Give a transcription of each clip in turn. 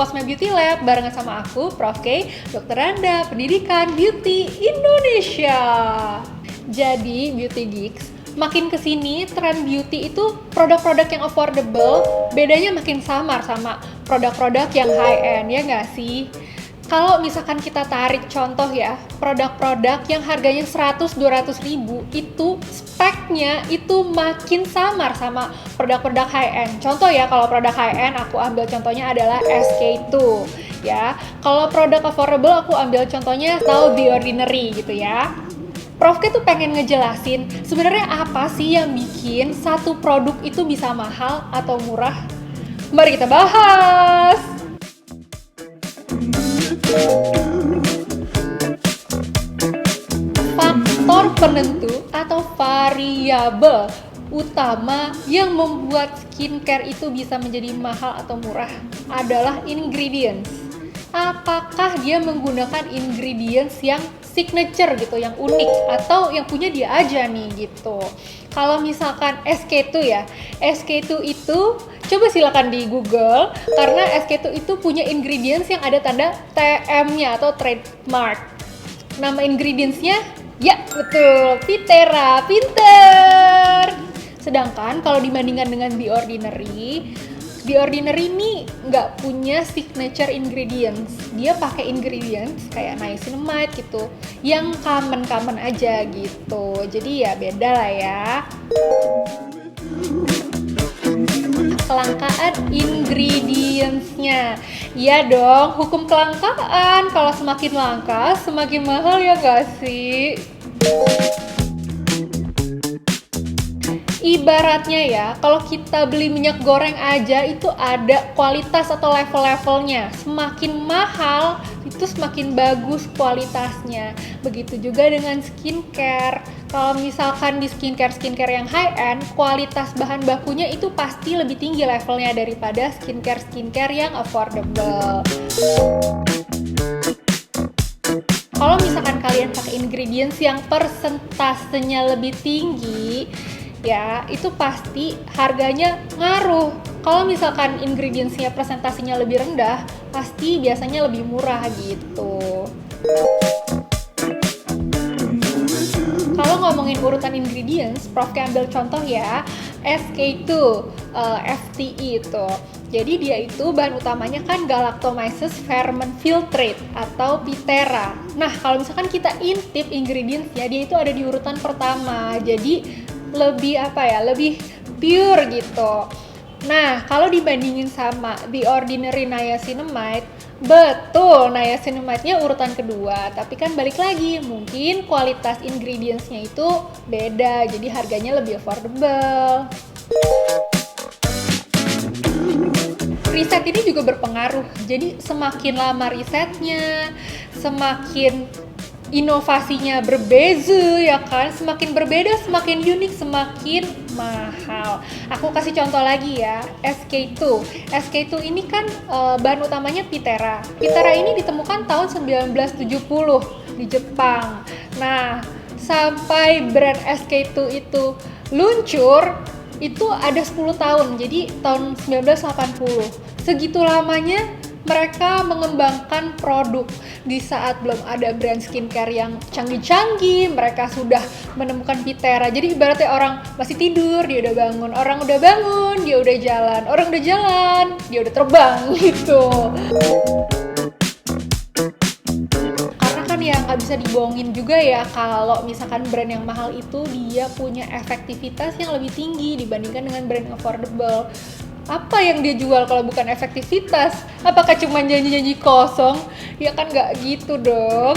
Cosme Beauty Lab barengan sama aku, Prof. K, Dokter Randa, Pendidikan Beauty Indonesia. Jadi, Beauty Geeks, makin kesini tren beauty itu produk-produk yang affordable bedanya makin samar sama produk-produk yang high-end, ya nggak sih? Kalau misalkan kita tarik contoh ya, produk-produk yang harganya 100-200 ribu itu speknya itu makin samar sama produk-produk high-end. Contoh ya, kalau produk high-end aku ambil contohnya adalah SK2 ya. Kalau produk affordable aku ambil contohnya tahu The Ordinary gitu ya. Prof K tuh pengen ngejelasin sebenarnya apa sih yang bikin satu produk itu bisa mahal atau murah? Mari kita bahas! Faktor penentu atau variabel utama yang membuat skincare itu bisa menjadi mahal atau murah adalah ingredients. Apakah dia menggunakan ingredients yang signature gitu, yang unik atau yang punya dia aja nih gitu. Kalau misalkan SK2 ya, SK2 itu coba silakan di Google karena SK2 itu punya ingredients yang ada tanda TM-nya atau trademark. Nama ingredients-nya ya betul, Pitera, pinter. Sedangkan kalau dibandingkan dengan The Ordinary ini nggak punya signature ingredients. Dia pakai ingredients kayak niacinamide gitu, yang common aja gitu. Jadi ya beda lah ya. Kelangkaan ingredients-nya. Iya dong, hukum kelangkaan. Kalau semakin langka, semakin mahal ya nggak sih? Ibaratnya ya, kalau kita beli minyak goreng aja itu ada kualitas atau level-levelnya. Semakin mahal, itu semakin bagus kualitasnya. Begitu juga dengan skincare. Kalau misalkan di skincare yang high-end, kualitas bahan bakunya itu pasti lebih tinggi levelnya daripada skincare yang affordable. Kalau misalkan kalian pakai ingredients yang persentasenya lebih tinggi, ya itu pasti harganya ngaruh. Kalau misalkan ingredients-nya presentasinya lebih rendah, pasti biasanya lebih murah gitu. Kalau ngomongin urutan ingredients, Prof ambil contoh ya, SK2 FTE itu. Jadi dia itu bahan utamanya kan galactomyces ferment filtrate atau Pitera. Nah, kalau misalkan kita intip ingredients-nya, dia itu ada di urutan pertama. Jadi lebih lebih pure gitu. Nah, kalau dibandingin sama The Ordinary niacinamide, betul niacinamide-nya urutan kedua. Tapi kan balik lagi, mungkin kualitas ingredients-nya itu beda, jadi harganya lebih affordable. Riset ini juga berpengaruh. Jadi semakin lama risetnya, semakin inovasinya berbeza ya kan, semakin berbeda, semakin unik, semakin mahal. Aku kasih contoh lagi ya, SK2. SK2 ini kan bahan utamanya Pitera. Pitera ini ditemukan tahun 1970 di Jepang. Nah, sampai brand SK2 itu luncur, itu ada 10 tahun, jadi tahun 1980. Segitu lamanya mereka mengembangkan produk. Di saat belum ada brand skincare yang canggih-canggih, mereka sudah menemukan Pitera. Jadi ibaratnya orang masih tidur, dia udah bangun. Orang udah bangun, dia udah jalan. Orang udah jalan, dia udah terbang gitu. Karena kan ya nggak bisa dibohongin juga ya, kalau misalkan brand yang mahal itu dia punya efektivitas yang lebih tinggi dibandingkan dengan brand yang affordable. Apa yang dia jual kalau bukan efektivitas? Apakah cuma janji-janji kosong? Ya kan nggak gitu dong.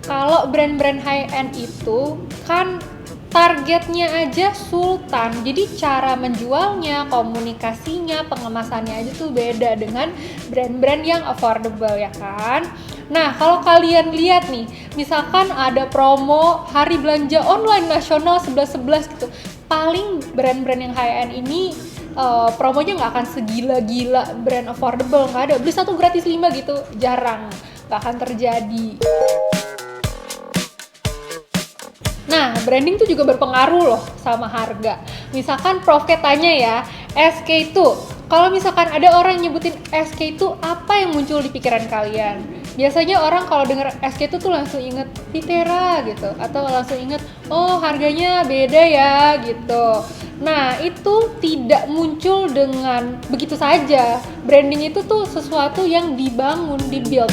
Kalau brand-brand high-end itu kan targetnya aja sultan. Jadi cara menjualnya, komunikasinya, pengemasannya aja tuh beda dengan brand-brand yang affordable ya kan. Nah, kalau kalian lihat nih, misalkan ada promo hari belanja online nasional 11.11 gitu. Paling brand-brand yang high-end ini promonya nggak akan segila-gila brand affordable, nggak ada. Beli 1 gratis 5 gitu, jarang. Nggak akan terjadi. Nah, branding tuh juga berpengaruh loh sama harga. Misalkan Prof tanya ya, SK2. Kalau misalkan ada orang yang nyebutin SK2, apa yang muncul di pikiran kalian? Biasanya orang kalau denger SK2 tuh langsung inget Vitera gitu, atau langsung inget, oh harganya beda ya gitu. Nah, itu tidak muncul dengan begitu saja. Branding itu tuh sesuatu yang dibangun, dibuild.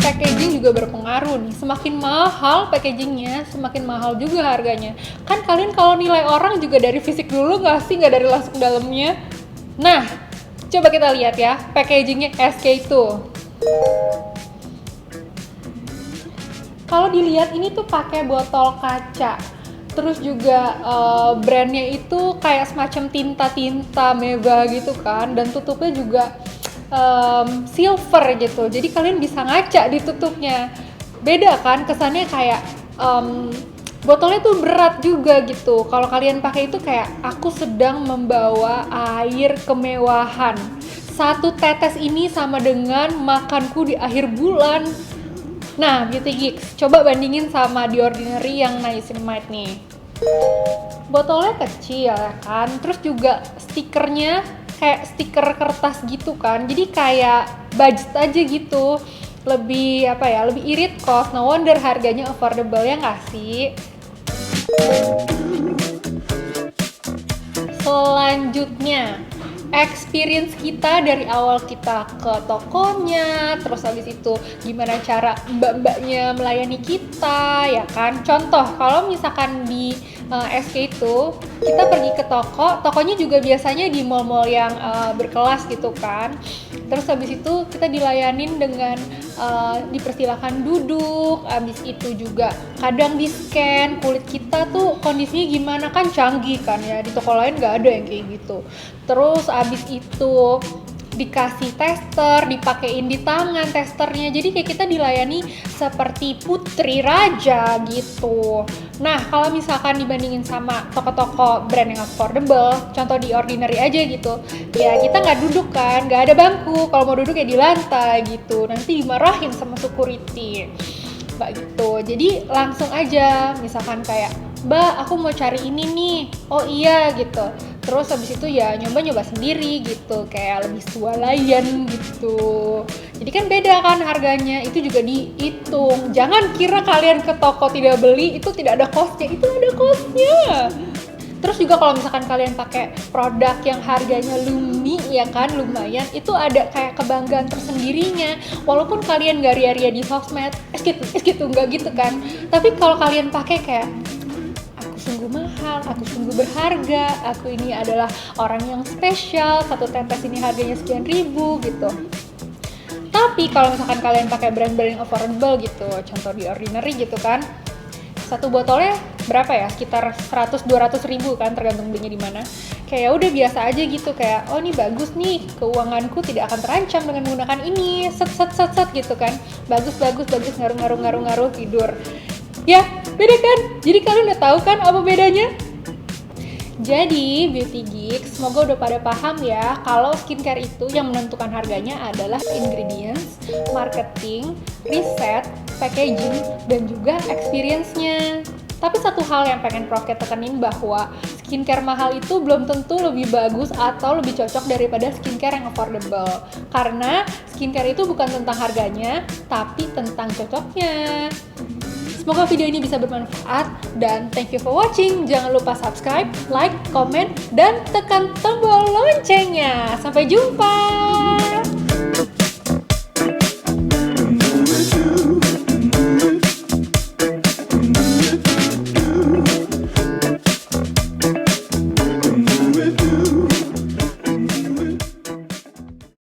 Packaging juga berpengaruh nih. Semakin mahal packagingnya, semakin mahal juga harganya. Kan kalian kalau nilai orang juga dari fisik dulu nggak sih? Nggak dari langsung dalamnya. Nah, coba kita lihat ya packagingnya SK2. Kalau dilihat ini tuh pakai botol kaca. Terus juga brandnya itu kayak semacam tinta-tinta mewah gitu kan. Dan tutupnya juga silver gitu, jadi kalian bisa ngaca di tutupnya. Beda kan, kesannya kayak botolnya tuh berat juga gitu. Kalau kalian pakai itu kayak aku sedang membawa air kemewahan. Satu tetes ini sama dengan makanku di akhir bulan. Nah, Beauty Geeks, coba bandingin sama The Ordinary yang niacinamide nih. Botolnya kecil ya kan, terus juga stikernya kayak stiker kertas gitu kan, jadi kayak budget aja gitu, lebih apa ya, lebih irit cost, no wonder harganya affordable ya nggak sih? Selanjutnya, experience kita dari awal kita ke tokonya, terus habis itu gimana cara mbak-mbaknya melayani kita, ya kan? Contoh, kalau misalkan di SK itu kita pergi ke tokonya juga biasanya di mall-mall yang berkelas gitu kan. Terus habis itu kita dilayanin dengan dipersilakan duduk, habis itu juga kadang di scan kulit kita tuh kondisinya gimana, kan canggih kan ya, di toko lain nggak ada yang kayak gitu. Terus abis itu dikasih tester, dipakein di tangan testernya, jadi kayak kita dilayani seperti putri raja gitu. Nah, kalau misalkan dibandingin sama toko-toko brand yang affordable, contoh di Ordinary aja gitu, ya kita nggak duduk kan, nggak ada bangku, kalau mau duduk ya di lantai gitu, nanti dimarahin sama security mbak gitu. Jadi langsung aja, misalkan kayak, mbak aku mau cari ini nih, oh iya gitu, terus habis itu ya nyoba sendiri gitu, kayak lebih swalayan gitu. Jadi kan beda kan harganya, itu juga dihitung. Jangan kira kalian ke toko tidak beli, itu tidak ada costnya, itu ada costnya. Terus juga kalau misalkan kalian pakai produk yang harganya lumi ya kan, lumayan, itu ada kayak kebanggaan tersendirinya. Walaupun kalian gak ria-ria di sosmed, gitu, nggak gitu kan. Tapi kalau kalian pakai kayak, aku sungguh mahal, aku sungguh berharga, aku ini adalah orang yang spesial, satu tetes ini harganya sekian ribu gitu. Tapi kalau misalkan kalian pakai brand-brand yang affordable gitu, contoh di Ordinary gitu kan, satu botolnya berapa ya, sekitar 100-200 ribu kan, tergantung belinya di mana. Kayak udah biasa aja gitu, kayak oh ini bagus nih, keuanganku tidak akan terancam dengan menggunakan ini, set gitu kan, bagus ngaruh tidur ya. Beda kan? Jadi kalian udah tahu kan apa bedanya? Jadi Beauty Geeks, semoga udah pada paham ya kalau skincare itu yang menentukan harganya adalah ingredients, marketing, riset, packaging, dan juga experience-nya. Tapi satu hal yang pengen Prof tekenin bahwa skincare mahal itu belum tentu lebih bagus atau lebih cocok daripada skincare yang affordable. Karena skincare itu bukan tentang harganya, tapi tentang cocoknya. Semoga video ini bisa bermanfaat dan thank you for watching. Jangan lupa subscribe, like, komen, dan tekan tombol loncengnya. Sampai jumpa!